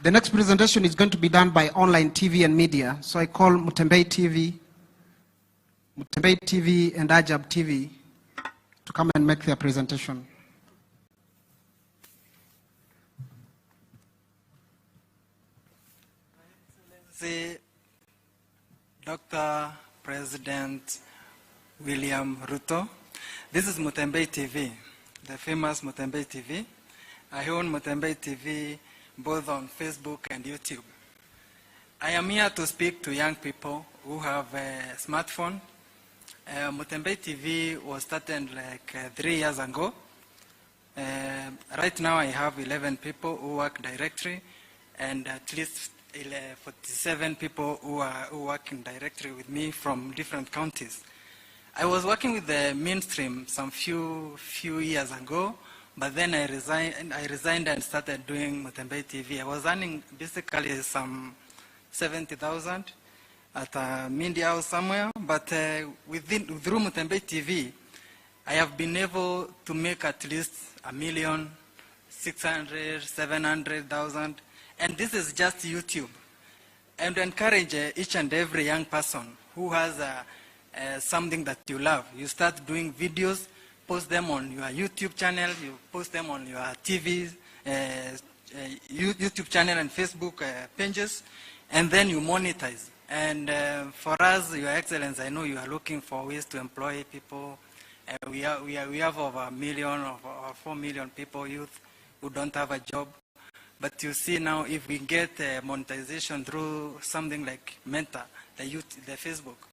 The next presentation is going to be done by online TV and media. So I call Mutembei TV and Ajaabu TV to come and make their presentation. Excellency Dr. President William Ruto. This is Mutembei TV, the famous Mutembei TV. I own Mutembei TV both on Facebook and YouTube. I am here to speak to young people who have a smartphone. Mutembei TV was started like 3 years ago. Right now I have 11 people who work directly and at least 47 people who are working directly with me from different counties. I was working with the mainstream some few years ago, but then I resigned and started doing Mutembei TV. I was earning basically some 70,000 at a media house somewhere, but through Mutembei TV, I have been able to make at least 1,600,000, 700,000, and this is just YouTube. And to encourage each and every young person who has something that you love, you start doing videos, post them on your YouTube channel, you post them on your TV, YouTube channel and Facebook pages, and then you monetize. And for us, Your Excellency, I know you are looking for ways to employ people. We have over 1 million or 4 million people, youth, who don't have a job. But you see now, if we get monetization through something like Meta, the Facebook,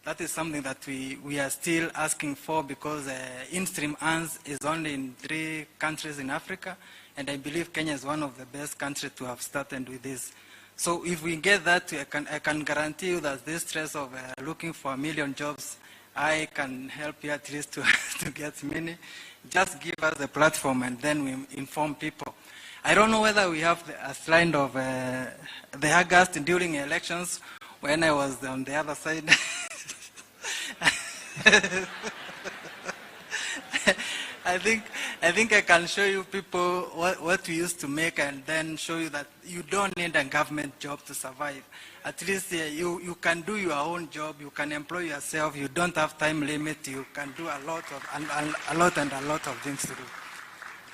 that is something that we are still asking for, because in-stream earns is only in 3 countries in Africa, and I believe Kenya is one of the best countries to have started with this. So if we get that, I can guarantee you that this stress of looking for 1 million jobs, I can help you at least to get many. Just give us the platform and then we inform people. I don't know whether we have a slide of the August during elections when I was on the other side. I think I can show you people what we used to make, and then show you that you don't need a government job to survive. At least you can do your own job, you can employ yourself, you don't have time limit, you can do a lot of things to do.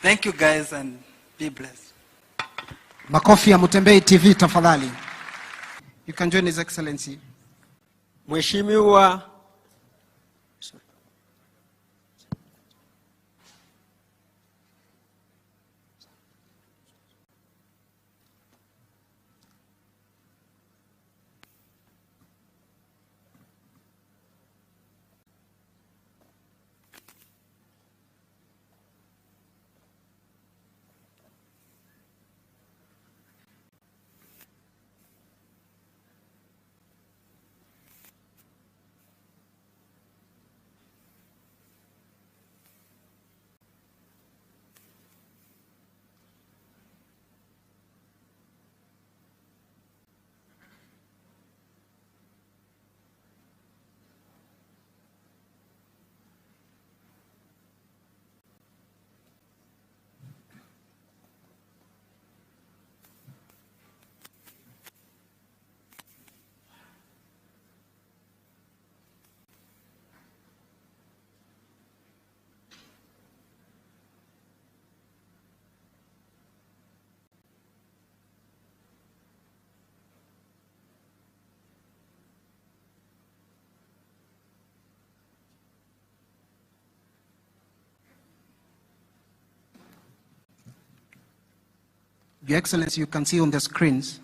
Thank you guys and be blessed. Makofi ya Mutembei TV tafadhali. You can join His Excellency. Mheshimiwa Your Excellency, you can see on the screens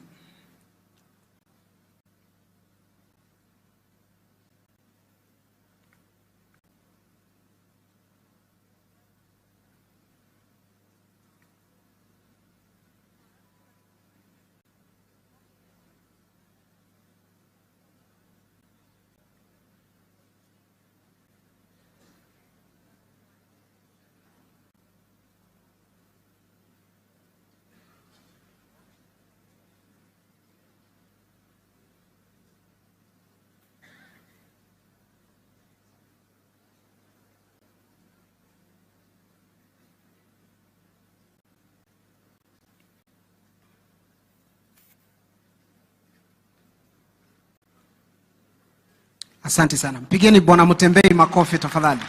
Asante sana. Mpigeni Bwana Mutembei makofi tafadhali.